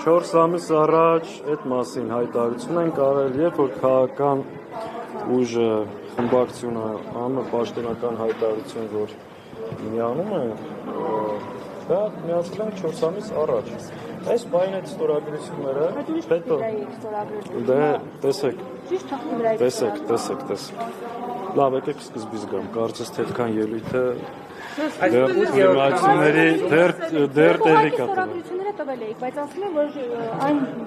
4 ամիս առաջ այդ մասին հայտարարություն են կարել, երբ որ քաղաքական ուժը խմբակցությունը անում պաշտոնական հայտարարություն, որ միանում են, դա միացել են 4 ամիս առաջ։ Այս բային այդ ստորագրությունները, հետո դե տեսեք։ Լավ, եկեք սկզբից գամ, կարծես թե այդքան ելույթը դեր տեղի կա։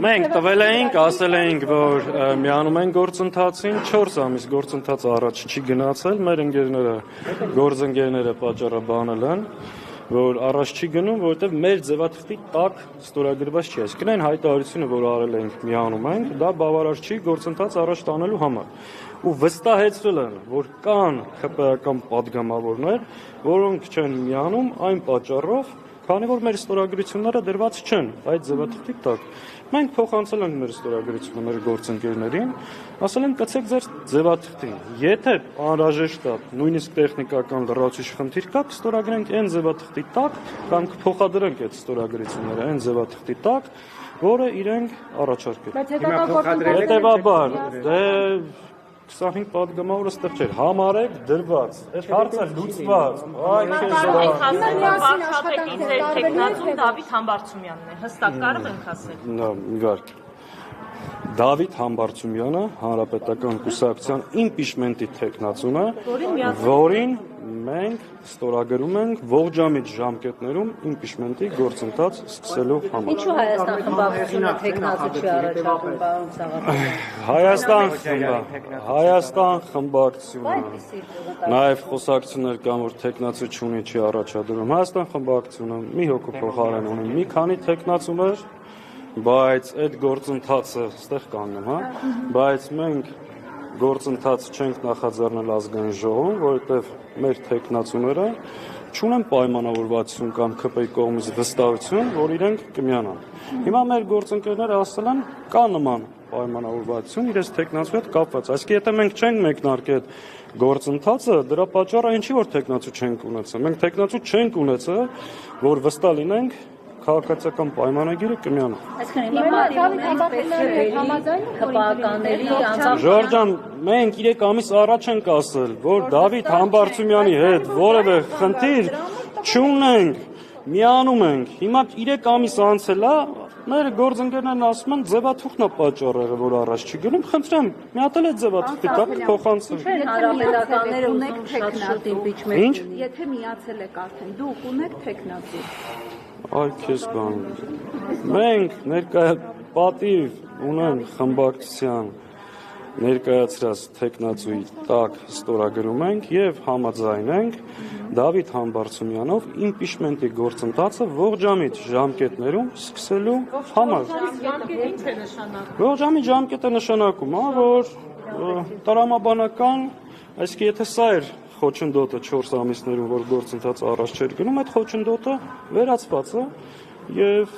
Մենք տվել էինք, ասել էինք, որ միանում են գործընթացին, 4 ամիս գործընթաց առաջ չի գնացել, մեր ընկերները, գործընկերները պատճառաբանել են, որ առաջ չի գնում, որովհետև մեր ձևաթղթի տակ ստորագրված չի, այսինքն այն հայտարարությունը, որ արել ենք միանում ենք, դա բավարար չի գործընթաց առաջ տանելու համար։ Ու վստահեցրել են, որ կան ՀՊԱ-ական падգամավորներ, որոնք չեն միանում այն պատճառով, քանի որ մեր ստորագրությունները դրված չեն այդ ձևաթղթի տակ։ Մենք փոխանցել ենք մեր ստորագրությունը մեր գործընկերներին, ասել ենք կցեք ձեր ձևաթղթին։ Եթե անհրաժեշտ է, նույնիսկ տեխնիկական լրացուցիչ խնդիր կա, կստորագրենք այն ձևաթղթի տակ, կամ կփոխադրենք այդ ստորագրությունները այն ձևաթղթի տակ, որը իրենք առաջարկել։ Հետևաբար, դե 25 падգամավորը ստեղ չէր, համարեք դրված, այդ հարցը լուծված, այ Դավիթ Համբարձումյանն է, հստակ կարող ենք ասել։ Իվարկ, Դավիթ Համբարձումյանը հանրապետական կուսակցության իմպիչմենտի թեկնածուն է, որին մենք ստորագրում ենք ողջամիտ ժամկետներում իմպիչմենտի գործընթաց սկսելու համար։ Ինչու Հայաստան խմբակցությունը թեկնածու չի առաջարկում, պարոն Սաղաթյան։ Հայաստան խմբակցությունը, նաև խոսակցություններ կան, որ թեկնածու չունի, չի առաջադրում։ Հայաստան խմբակցությունը մի հոգու փոխարեն ունի մի քանի թեկնածուներ, բայց այդ գործընթացը ստեղ կանգնում, բայց մենք գործընթաց չենք նախաձեռնել ազգային ժողովում, որովհետև մեր թեկնածուները չունեն պայմանավորվածություն կամ ԿՊ-ի կողմից վստահություն, որ իրենք կմիանան։ Հիմա մեր գործընկերները ասել են, կա նման պայմանավորվածություն իրենց թեկնածուի հետ կապված։ Այսինքն եթե մենք չենք մեկնարկել այդ գործընթացը, դրա պատճառը այն չի, որ թեկնածու չենք ունեցել։ Մենք թեկնածու չենք ունեցել, որ վստահ լինենք քաղաքացիական պայմանագիրը կմիանա։ Ժորժան, մենք 3 ամիս առաջ ենք ասել, որ Դավիթ Համբարձումյանի հետ որևէ խնդիր չունենք, միանում ենք։ Հիմա 3 ամիս անցել է, մեր գործընկերներն ասում են ձևաթուղթն է պատճառը, որ առաջ չի գնում, խնդրեմ, մի հատ էլ է ձևաթուղթի տակ փոխանցենք։ Հանրապետականները ունեք թեկնածու։ Ինչ։ Եթե միացել եք արդեն, դուք ունեք թեկնածու։ Այ քեզ բան։ Մենք պատիվ ունեն խմբակցության ներկայացրած թեկնածուի տակ ստորագրում ենք եւ համաձայն ենք Դավիթ Համբարձումյանով իմպիչմենտի գործընթացը ողջամիտ ժամկետներում սկսելու համար։ Ողջամիտ ժամկետը նշանակում է, որ տրամաբանական, այսինքն եթե սա էր խոչընդոտը 4 ամիսներում, որ գործընթաց առաջ չէր գնում, այդ խոչընդոտը վերացված է եւ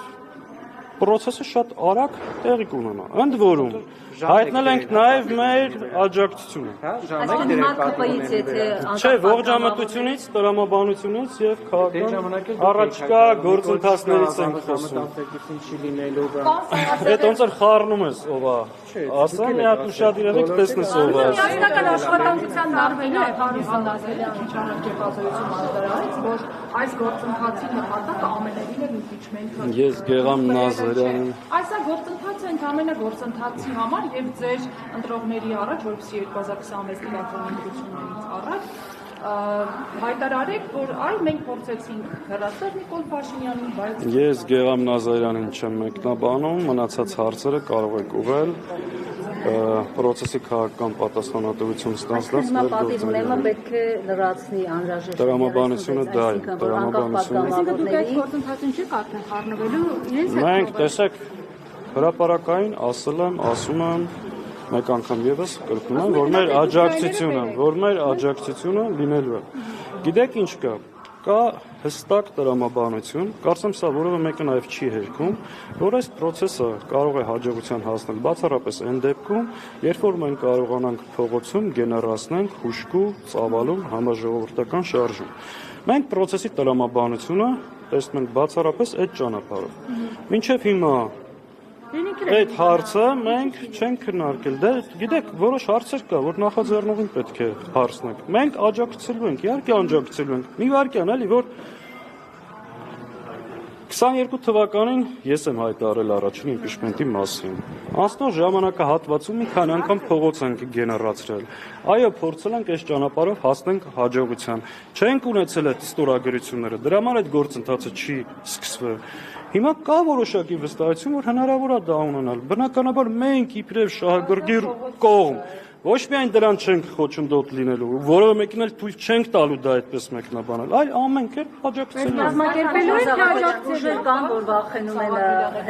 process-ը շատ արագ տեղի կունենա։ Ընդ որում հայտնել ենք նաև մեր աջակցությունը։ Այսինքն ՀԿՊ-ից եթե Չէ, ողջամտությունից, տրամաբանությունից եւ քաղաքական առաջկա գործընթացներից ենք խոսում։ Այդ ոնց որ խառնում ես ով է։ Ասա մի հատ ուշադրեք տեսնես ով է։ Միասնական աշխատանքության նարմենը Պարիսան Նազարյանը քիչ առաջ եպազոյություն անդրադարձ, որ այս գործընթացի նպատակը ամենևին է իմպիչմենթը։ Ես Գեղամ Նազարյանն։ Այս գործընթացը ընդհանրապես գործընթացի համար եւ ձեր ընտրողների առաջ, որպեսզի 2026 թվականի ընտրություններից առաջ հայտարարեք, որ այ մենք փորձեցինք հեռացնել Նիկոլ Փաշինյանին, բայց Ես Գեղամ Նազարյանին չեմ մեկնաբանում, մնացած հարցերը կարող եք ուղղել process-ի քաղաքական պատասխանատվություն ստանձնած մեր պատիվունումը պետք է լրացնի անհրաժեշտ տրամաբանությունը դա է, տրամաբանությունը։ դուք այդ գործընթացին չեք արդեն խառնվելու իրենց հետ։ Մենք տեսեք հրապարակային ասում եմ մեկ անգամ եւս կրկնում եմ, որ մեր աջակցությունը լինելու է։ Գիտեք ինչ կա հստակ տրամաբանություն, կարծեմ սա որևէ մեկը նաև չի հերքում, որ այս process-ը կարող է հաջողության հասնել բացառապես այն դեպքում, երբ որ մենք կարողանանք փողոցում գեներացնենք հուժկու ծավալուն համաժողովրդական շարժում։ Մենք process-ի տրամաբանությունը տեսնում ենք բացառապես այդ ճանապարհով։ Մինչև հիմա Այդ հարցը մենք չենք քննարկել։ Դե գիտեք, որոշ հարցեր կա, որ նախաձեռնողին պետք է հարցնենք։ Մենք աջակցելու ենք, իհարկե աջակցելու ենք։ Մի վարքյան էլի, որ 22 թվականին ես եմ հայտարարել առաջին իմպիչմենտի մասին։ Անցնող ժամանակահատվածում մի քանի անգամ փողոց ենք գեներացրել։ Այո, փորձել ենք այս ճանապարհով հասնենք հաջողության։ Չենք ունեցել այդ ստորագրությունները, դրա համար այդ գործընթացը չի սկսվել։ Հիմա կա որոշակի վստահություն, որ հնարավոր է դա ունենալ։ Բնականաբար մենք իբրև շահագրգիռ կողմ ոչ միայն դրան չենք խոչընդոտ լինելու, որովը մեկին էլ թույլ չենք տալու դա այդպես մեկնաբանել, այլ ամենք էլ աջակցելու ենք։ Կազմակերպելու ուժեր կան, որ վախենում են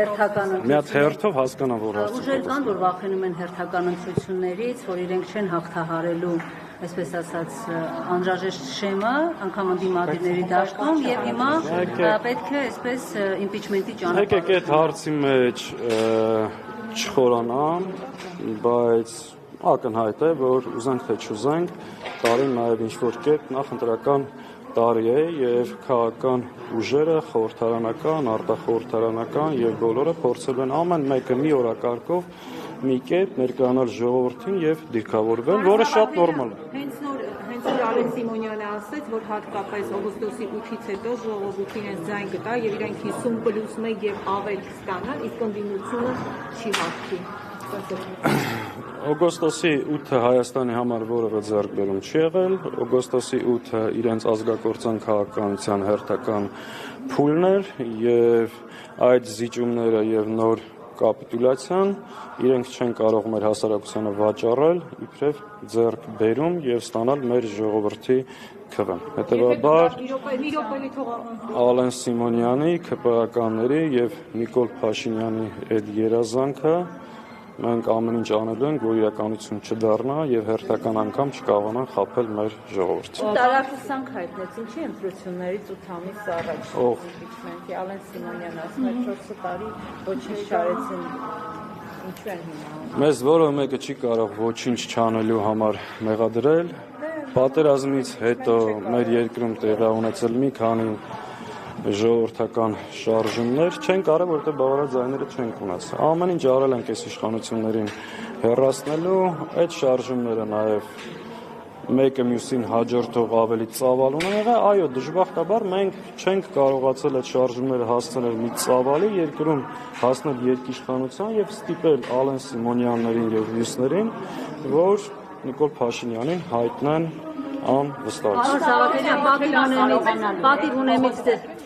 հերթական Մի հատ հերթով հասկանամ, որ ուժեր կան, որ վախենում են հերթական ընտրություններից, որ իրենք չեն հաղթահարելու, այսպես ասած, անհրաժեշտ շեմը, անգամ ընդդիմադիրների դաշտում, եւ հիմա պետք է այսպես իմպիչմենտի ճանապարհ։ Եկեք այդ հարցի մեջ չխորանամ, բայց ակնհայտ է, որ ուզենք թե չուզենք, տարին նաև ինչ-որ կերպ նախընտրական տարի է եւ քաղաքական ուժերը, խորհրդարանական, արտախորհրդարանական եւ բոլորը փորձել են ամեն մեկը մի օրակարգով մի կերպ ներկայանալ ժողովրդին եւ դիրքավորվել, որը շատ նորմալ է։ Հենց որ Ալեն Սիմոնյանը ասաց, որ հատկապես օգոստոսի 8-ից հետո ժողովրդին այս ձայն կտա եւ իրենք 50+1 եւ ավել կստանան, իսկ ընդդիմությունը չի հաղթի։ Օգոստոսի 8-ը Հայաստանի համար որևէ ձեռքբերում չի եղել, օգոստոսի 8-ը իրենց ազգակործան քաղաքականության հերթական փուլն էր եւ այդ զիջումները եւ նոր կապիտուլյացիան իրենք չեն կարող մեր հասարակությանը վաճառել իբրև ձեռքբերում եւ ստանալ մեր ժողովրդի քվեն։ Հետեւաբար Ալեն Սիմոնյանի, ՔՊԱ-ականների եւ Նիկոլ Փաշինյանի այդ երազանքը մենք ամեն ինչ անելու ենք, որ իրականություն չդառնա եւ հերթական անգամ չկարողանան խաբել մեր ժողովրդին։ Տարակուսանք հայտնեց, ինչի ընտրություններից 8 ամիս առաջ իմպիչմենտի Ալեն Սիմոնյանը ասում է 4 տարի ոչինչ չարեցին, ինչու են հիմա։ Մեզ որևէ մեկը չի կարող ոչինչ չանելու համար մեղադրել։ Պատերազմից հետո մեր երկրում տեղի ունեցել մի քանի ժողովրդական շարժումներ չեն կարող, որտեղ բավարար ձայները չենք ունեցել։ Ամեն ինչ արել ենք այս իշխանություններին հեռացնելու, այդ շարժումները նաև մեկը մյուսին հաջորդող ավելի ծավալ ունեն եղել, այո, դժբախտաբար մենք չենք կարողացել այդ շարժումները հասցնել մի ծավալի երկրում հասնել երկիշխանության եւ ստիպել Ալեն Սիմոնյաններին եւ մյուսներին, որ Նիկոլ Փաշինյանին հայտնեն անվստահություն։ Պատիվ ունեմից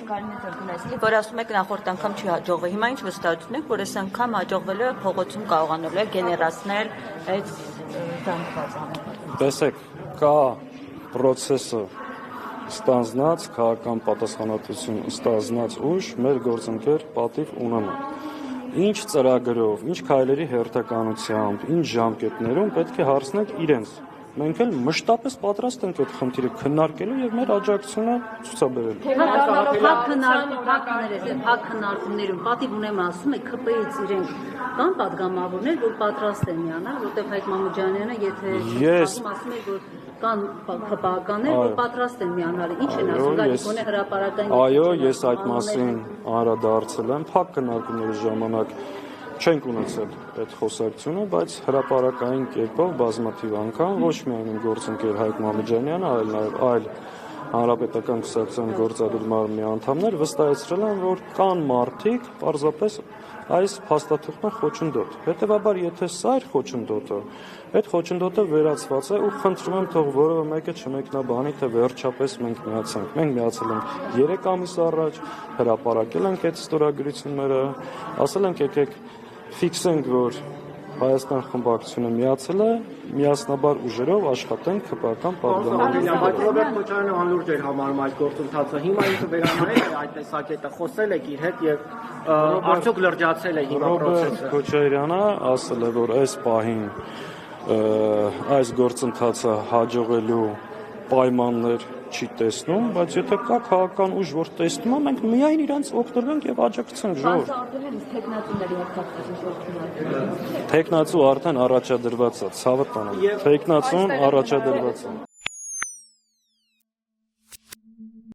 որ ասում եք նախորդ անգամ չի հաջողվել, հիմա ինչ վստահություն եք, որ այս անգամ հաջողվելու է փողոցում կարողանալու է գեներացնել այդ զանգվածը։ Տեսեք, կա process-ը ստանձնած, քաղաքական պատասխանատվություն ստանձնած ուժ մեր գործընկեր պատիվ ունենա։ Ինչ ծրագրով, ինչ քայլերի հերթականությամբ, ինչ ժամկետներում պետք է հարցնենք իրենց։ Մենք էլ մշտապես պատրաստ ենք այդ խնդիրը քննարկելու եւ մեր աջակցությունը ցուցաբերելու։ Հակ քննարկումներում պատիվ ունեմ ասում է ԿՊ-ից իրենք կան պատգամավորներ, որ պատրաստ են միանալ, որտեղ Հայկ Մամուջանյանը եթե ասում է, որ կան ԿՊԱ-ականներ, որ պատրաստ են միանալ, ինչ են ասում, գոնե հրապարակային։ Այո, ես այդ մասին անդրադարձել եմ փակ քննարկումների ժամանակ չենք ունեցել այդ խոսակցությունը, բայց հրապարակային կերպով բազմաթիվ անգամ ոչ միայն իմ գործընկեր Հայկ Մամուջանյանը, այլ նաև այլ հանրապետական կուսակցության գործադիր մարմնի անդամներ վստահեցրել են, որ կան մարդիկ, պարզապես այս փաստաթուղթն է խոչընդոտ։ Հետևաբար, եթե սա էր խոչընդոտը, այդ խոչընդոտը վերացված է ու խնդրում եմ թող որևէ մեկը չմեկնաբանի, թե վերջապես մենք միացանք։ Մենք միացել ենք 3 ամիս առաջ, հրապարակել ենք այդ ստորագրությունները, ասել ենք եկեք ֆիքսենք, որ Հայաստան խմբակցությունը միացել է, միասնաբար ուժերով աշխատենք ԿՊԱ-ական պատգամավորների։ Բայց Ռոբերտ Քոչարյանը անլուրջ էր համարում այդ գործընթացը։ Հիմա ինքը վերանայել է այդ տեսակետը, խոսել եք իր հետ եւ արդյոք լրջացել է հիմա process-ը։ Ռոբերտ Քոչարյանը ասել է, որ այս պահին այս գործընթացը հաջողելու պայմաններ չի տեսնում, բայց եթե կա քաղաքական ուժ, որ տեսնում է, մենք միայն իրանց օգտվենք եւ աջակցենք ժողովրդին։ Թեկնածու արդեն առաջադրված է, ցավը տանեմ։ Թեկնածուն առաջադրված է։